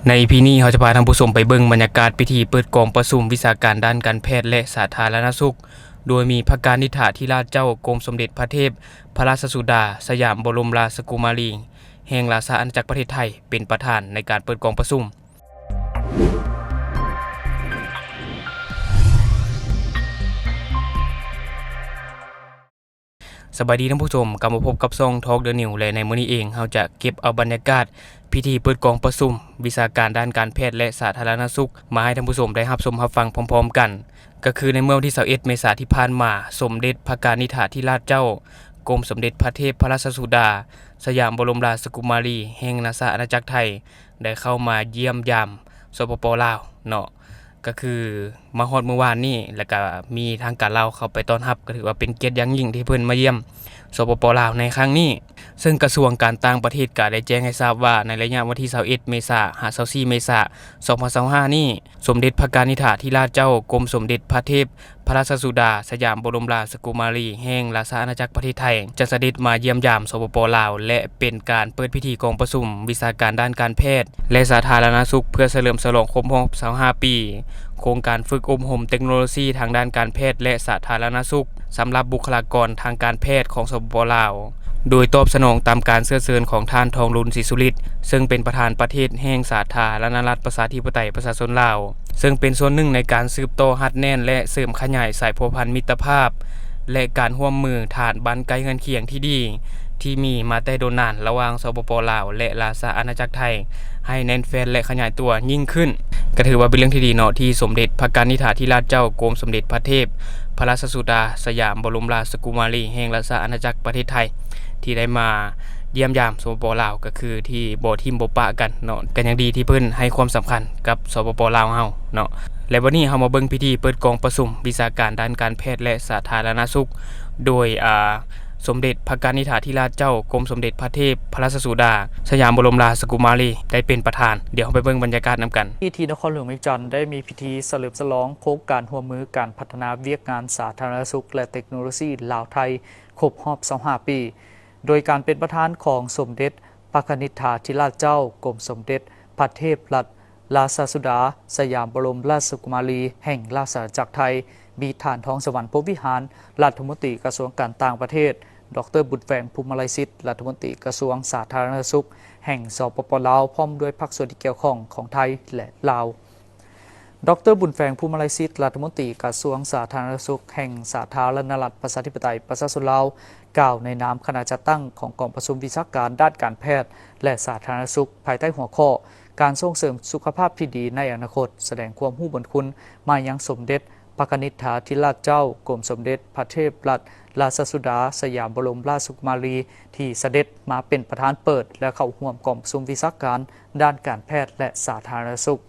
ในพีนี้เขาจะพาท่านผู้ชมไปเบิ่งบรรยากาศพิธีเปิดกองประชุมวิชาการด้านการแพทย์และสาธารณสุขโดยมีพระการนิธิธิราชเจ้ากรมสมเด็จพระเทพพระราชสุดาสยามบรมราชกุมารีแห่งราชอาณาจักรประเทศไทยเป็นประธานในการเปิดกองประชุมสวัสดีท่านผู้ชมกลับมาพบกับช่อง Talk The New และในมื้อนี้เองเราจะเก็บเอาบรรยากาศพิธีเปิดกองประชุมวิชาการด้านการแพทย์และสาธารณสุขมาให้ท่านผู้ชมได้รับชมรับฟังพร้อมๆกันก็คือในเมื่อวันที่21เมษายนที่ผ่านมาสมเด็จพระการนิธิธิราชเจ้ากรมสมเด็จพระเทพพระราชสุดาสยามบรมราชกุมารีแห่งราชอาณาจักรไทยได้เข้ามาเยี่ยมยามสปป.ลาวเนาะก็คือมาฮอดเมื่อวานนี้แล้วก็มีทางการลาวเข้าไปต้อนรับก็ถือว่าเป็นเกียรติอย่างยิ่งที่เพิ่นมาเยี่ยมสปป.ลาวในครั้งนี้ซึ่งกระทรวงการต่างประเทศก็ได้แจ้งให้ทราบว่าในระยะวันที่21เมษายนถึง24เมษายน2025นี้สมเด็จพระการนิธิธิราชเจ้ากรมสมเด็จพระเทพพระราชสุดาสยามบรมราชกุมารีแห่งราชอาณาจักรประเทศไทยจะเสด็จมาเยี่ยมยามสปป.ลาวและเป็นการเปิดพิธีกองประชุมวิชาการด้านการแพทย์และสาธารณสุขเพื่อเฉลิมฉลองครบรอบ25ปีโครงการฝึกอบรมเทคโนโลยีทางด้านการแพทย์และสาธารณสุขสำหรับบุคลากรทางการแพทย์ของสปป.ลาวโดยตอบสนองตามการเชื้อเชิญของท่านทองรุนศรีสุฤทธิ์ซึ่งเป็นประธานประเทศแห่งสาธารณรัฐประชาธิปไตยประชาชนลาวซึ่งเป็นส่วนหนึ่งในการสืบต่อฮัดแน่นและเสริมขยายสายพัวพันธ์มิตรภาพและการร่วมมือฐานบันไกลเงินเคียงที่ดีที่มีมาแต่โดนนานระหว่างสปป.ลาวและราชอาณาจักรไทยให้แน่นแฟ้นและขยายตัวยิ่งขึ้นก็ถือว่าเป็นเรื่องที่ดีเนาะที่สมเด็จพระการนิธิธิราชเจ้ากรมสมเด็จพระเทพพระราชสุดาสยามบรมราชกุมารีแห่งราชอาณาจักรประเทศไทยที่ได้มาเยี่ยมยามสปป.ลาวก็คือที่บ่ทิมบ่ปะกันเนาะกันอย่างดีที่เพิ่นให้ความสำคัญกับสปป.ลาวเฮาเนาะและวันนี้เฮามาเบิ่งพิธีเปิดกองประชุมวิชาการด้านการแพทย์และสาธารณสุขโดยสมเด็จพระการนิธิธิราชเจ้ากรมสมเด็จพระเทพพระราชสุดาสยามบรมราชกุมารีได้เป็นประธานเดี๋ยวเราไปเบิ่งบรรยากาศนํกันที่นครหลวงเวียงจันทร์ได้มีพิธีเฉลิมฉลองโครงการร่วมมือการพัฒนาเวียกงานสาธารณสุขและเทคโนโลยีลาวไทยครบรอบ25ปีโดยการเป็นประธานของสมเด็จพระการนิธิราชเจ้ากรมสมเด็จพระเทพรัตนราชสุดาสยามบรมราชกุมารีแห่งราชอาณาจักรไทยมีฐานทองสวรรค์พรหมวิหารรัฐมนตรีกระทรวงการต่างประเทศดร.บุญแฝงภูมิไลสิทธิ์รัฐมนตรีกระทรวงสาธารณสุขแห่งสปป.ลาวพร้อมด้วยภาคส่วนที่เกี่ยวข้องของไทยและลาวดร.บุญแฝงภูมิไลสิทธิ์รัฐมนตรีกระทรวงสาธารณสุขแห่งสาธารณรัฐประชาธิปไตยประชาชนลาวกล่าวในนามคณะจัดตั้งของกองประชุมวิชาการด้านการแพทย์และสาธารณสุขภายใต้หัวข้อการส่งเสริมสุขภาพที่ดีในอนาคตแสดงความรู้บุญคุณมายังสมเด็จพระนิธิธิราชเจ้ากรมสมเด็จพระเทพรัตนราชสุดาสยามบรมราชกุมารีที่เสด็จมาเป็นประธานเปิดและเข้าร่วมกองประชุมวิชาการด้านการแพทย์และสาธารณสุข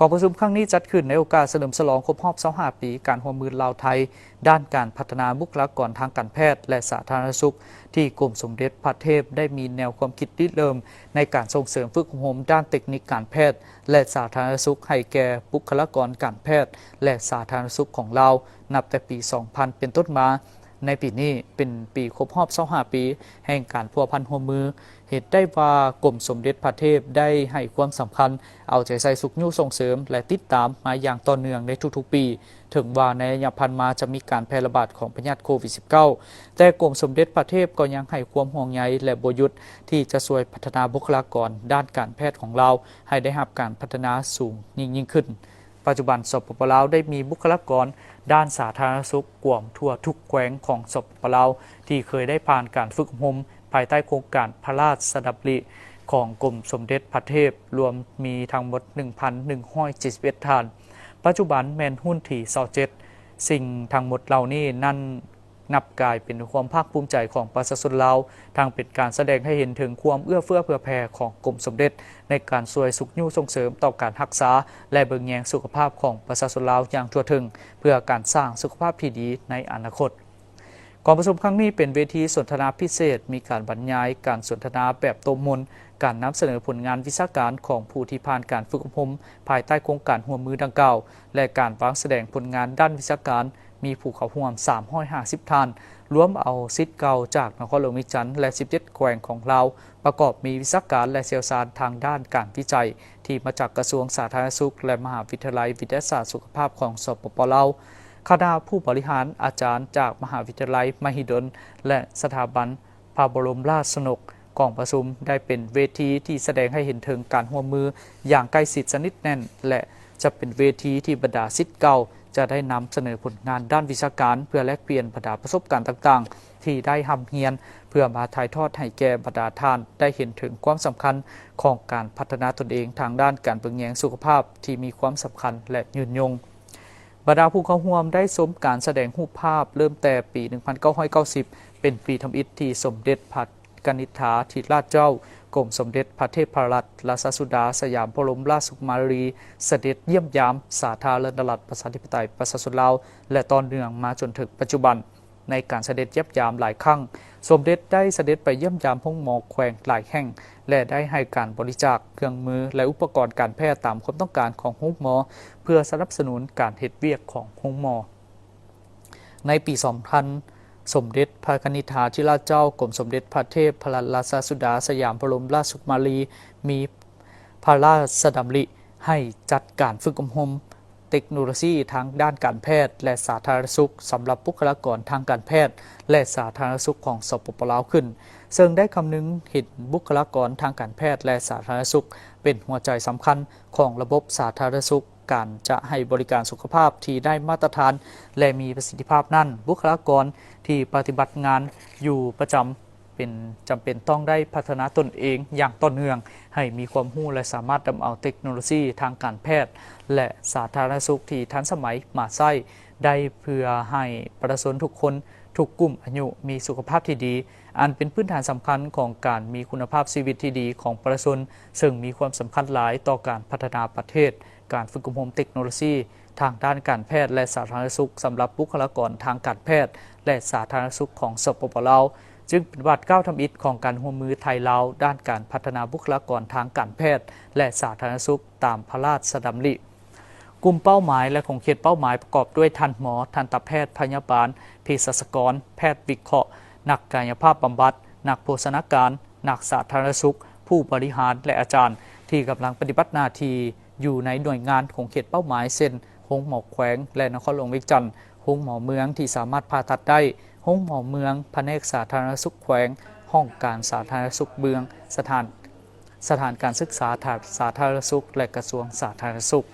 กองประชุมครั้งนี้จัดขึ้นในโอกาสเฉลิมฉลองครบรอบ25ปีการร่วมมือลาวไทยด้านการพัฒนาบุคลากรทางการแพทย์และสาธารณสุขที่กรมสมเด็จพระเทพได้มีแนวความคิดริเริ่มในการส่งเสริมฝึกอบรมด้านเทคนิคการแพทย์และสาธารณสุขให้แก่บุคลากรการแพทย์และสาธารณสุขของลาวนับแต่ปี 2000 เป็นต้นมาในปีนี้เป็นปีครบรอบ25ปีแห่งการพัวพันร่วมมือเหตุได้ว่ากรมสมเด็จพระเทพได้ให้ความสำคัญเอาใจใส่สุขยุ่ส่งเสริมและติดตามมาอย่างต่อเนื่องในทุกๆปีถึงว่าในระยะผ่านมาจะมีการแพร่ระบาดของพยาธิโควิด -19 แต่กรมสมเด็จพระเทพก็ยังให้ความห่วงใยและบ่หยุดที่จะช่วยพัฒนาบุคลากรด้านการแพทย์ของเราให้ได้รับการพัฒนาสูงยิ่งขึ้นปัจจุบันสปป.ลาวได้มีบุคลากรด้านสาธารณสุขกว่าทั่วทุกแขวงของสปป.ลาวที่เคยได้ผ่านการฝึกอบรมภายใต้โครงการพระราชดำริของกรมสมเด็จพระเทพรวมมีทั้งหมด 1,171 ท่านปัจจุบันแม่นหุ้นที่27สิ่งทั้งหมดเหล่านี้นั่นนับกลายเป็นความภาคภูมิใจของประชาชนลาวทางเป็นการแสดงให้เห็นถึงความเอื้อเฟื้อเผื่อแผ่ของกรมสมเด็จในการช่วยสุขยุ่ส่งเสริมต่อการรักษาและเบิ่งแยงสุขภาพของประชาชนลาวอย่างทั่วถึงเพื่อการสร้างสุขภาพที่ดีในอนาคตกองประชุมครั้งนี้เป็นเวทีสนทนาพิเศษมีการบรรยายการสนทนาแบบโตมนการนำเสนอผลงานวิชาการของผู้ที่ผ่านการฝึกอบรมภายใต้โครงการร่วมมือดังกล่าวและการวางแสดงผลงานด้านวิชาการมีผู้เข้าร่วม350ท่าน รวมเอาศิษย์เก่าจากนครหลวงวิจันทร์และ 17 แขวงของลาวประกอบมีวิชาการและเชี่ยวชาญทางด้านการวิจัยที่มาจากกระทรวงสาธารณสุขและมหาวิทยาลัยวิทยาศาสตร์สุขภาพของสปป.ลาวคณะผู้บริหารอาจารย์จากมหาวิทยาลัยมหิดลและสถาบันพระบรมราชชนกกองประชุมได้เป็นเวทีที่แสดงให้เห็นถึงการร่วมมืออย่างใกล้ชิดสนิทแน่นและจะเป็นเวทีที่บรรดาศิษย์เก่าจะได้นำเสนอผลงานด้านวิชาการเพื่อแลกเปลี่ยนบรรดาประสบการณ์ต่างๆที่ได้ทำเรียนเพื่อมาถ่ายทอดให้แก่บรรดาท่านได้เห็นถึงความสำคัญของการพัฒนาตนเองทางด้านการเบิ่งแยงสุขภาพที่มีความสำคัญและยืนยงบรรดาผู้เข้าร่วมได้ชมการแสดงรูปภาพเริ่มแต่ปี 1990 เป็นปีทำอิฐที่สมเด็จพระกนิษฐาธิราชเจ้ากรมสมเด็จพระเทพรัตนราชสุดาสยามบรมราชกุมารีเสด็จเยี่ยมยามสาธารณรัฐประชาธิปไตยประชาชนลาวและต่อเนื่องมาจนถึงปัจจุบันในการเสด็จเยี่ยมยามหลายครั้งสมเด็จได้เสด็จไปเยี่ยมยามห้องหมอแขวงหลายแห่งและได้ให้การบริจาคเครื่องมือและอุปกรณ์การแพทย์ตามความต้องการของห้องหมอเพื่อสนับสนุนการเฮ็ดเวียกของห้องหมอในปี 2000 สมเด็จพระกนิษฐาธิราชเจ้ากรมสมเด็จพระเทพรัตนราชสุดาสยามบรมราชกุมารีมีพระราชดำริให้จัดการฝึกอบรมเทคโนโลยีทางด้านการแพทย์และสาธารณสุขสำหรับบุคลากรทางการแพทย์และสาธารณสุขของสปป.ลาวขึ้นซึ่งได้คำนึงเห็นบุคลากรทางการแพทย์และสาธารณสุขเป็นหัวใจสำคัญของระบบสาธารณสุขการจะให้บริการสุขภาพที่ได้มาตรฐานและมีประสิทธิภาพนั้นบุคลากรที่ปฏิบัติงานอยู่ประจำเป็นต้องได้พัฒนาตนเองอย่างต่อเนื่องให้มีความรู้และสามารถนำเอาเทคโนโลยีทางการแพทย์และสาธารณสุขที่ทันสมัยมาใช้ได้เพื่อให้ประชาชนทุกคนทุกกลุ่มอายุมีสุขภาพที่ดีอันเป็นพื้นฐานสำคัญของการมีคุณภาพชีวิตที่ดีของประชาชนซึ่งมีความสำคัญหลายต่อการพัฒนาประเทศการฝึกอบรมเทคโนโลยีทางด้านการแพทย์และสาธารณสุขสำหรับบุคลากรทางการแพทย์และสาธารณสุขของสปป.ลาวจึงเป็นบาทก้าวทำอิฐของการร่วมมือไทยลาวด้านการพัฒนาบุคลากรทางการแพทย์และสาธารณสุขตามพระราชดำริกลุ่มเป้าหมายและของเขตเป้าหมายประกอบด้วยทันหมอทันตแพทย์พยาบาลเภสัชกรแพทย์วิเคราะห์นักกายภาพบำบัดนักโภชนาการนักสาธารณสุขผู้บริหารและอาจารย์ที่กำลังปฏิบัติหน้าที่อยู่ในหน่วยงานของเขตเป้าหมายเช่นโรงหมอแขวงและนครหลวงวิจันทร์โรงหมอเมืองที่สามารถผ่าตัดได้โรงหมอเมืองแผนกสาธารณสุขแขวงห้องการสาธารณสุขเมืองสถานการศึกษาสาธารณสุขและกระทรวงสาธารณสุข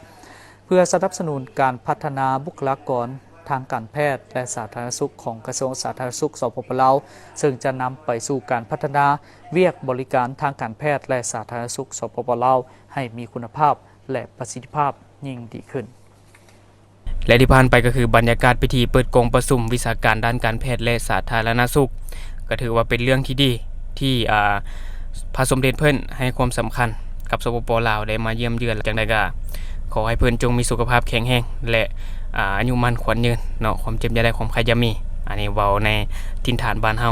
เพื่อสนับสนุนการพัฒนาบุคลากรทางการแพทย์และสาธารณสุขของกระทรวงสาธารณสุขสปป.ลาวซึ่งจะนำไปสู่การพัฒนาเวียกบริการทางการแพทย์และสาธารณสุขสปป.ลาวให้มีคุณภาพและประสิทธิภาพยิ่งดีขึ้นและที่ผ่านไปก็คือบรรยากาศพิธีเปิดกองประชุมวิชาการด้านการแพทย์และสาธารณสุขก็ถือว่าเป็นเรื่องที่ดีที่พระสมเด็จเพิ่นให้ความสำคัญกับสปป.ลาวได้มาเยี่ยมเยือนจังได๋ก็ขอให้เพิ่นจงมีสุขภาพแข็งแรงและอายุมั่นขวัญยืนเนาะความเจ็บอย่าได้ความใครจะมีอันนี้เว้าในถิ่นฐานบ้านเฮา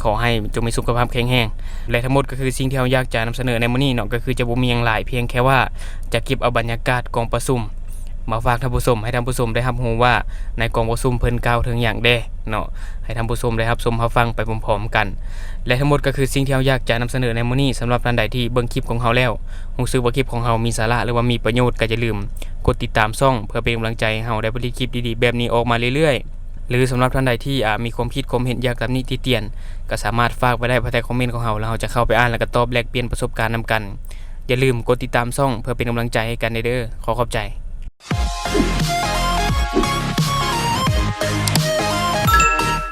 ขอให้จงมีสุขภาพแข็งแรงและทั้งหมดก็คือสิ่งที่เราอยากจะนำเสนอในมื้อนี้เนาะก็คือจะบ่มีหยังหลายเพียงแค่ว่าจะเก็บเอาบรรยากาศกองประชุมมาฝากท่านผู้ชมให้ท่านผู้ชมได้รับรู้ว่าในกองประชุมเพิ่นกล่าวถึงหยังแด่เนาะให้ท่านผู้ชมได้รับชมรับฟังไปพร้อมๆกันและทั้งหมดก็คือสิ่งที่เราอยากจะนำเสนอในมื้อนี้สำหรับท่านใดที่เบิ่งคลิปของเราแล้วรู้สึกว่าคลิปของเรามีสาระหรือว่ามีประโยชน์ก็อย่าลืมกดติดตามช่องเพื่อเป็นกำลังใจให้เราได้ผลิตคลิปดีๆแบบนี้ออกมาเรื่อยๆหรือสำหรับท่านใดที่มีความคิดความเห็นอยากตำหนิติเตียนก็สามารถฝากไว้ได้ภายใต้คอมเมนต์ของเราแล้วเราจะเข้าไปอ่านแล้วก็ตอบแลกเปลี่ยนประสบการณ์นำกันอย่าลืมกดติดตามช่องเพื่อเป็นกำลังใจให้กันเด้อขอขอบใจ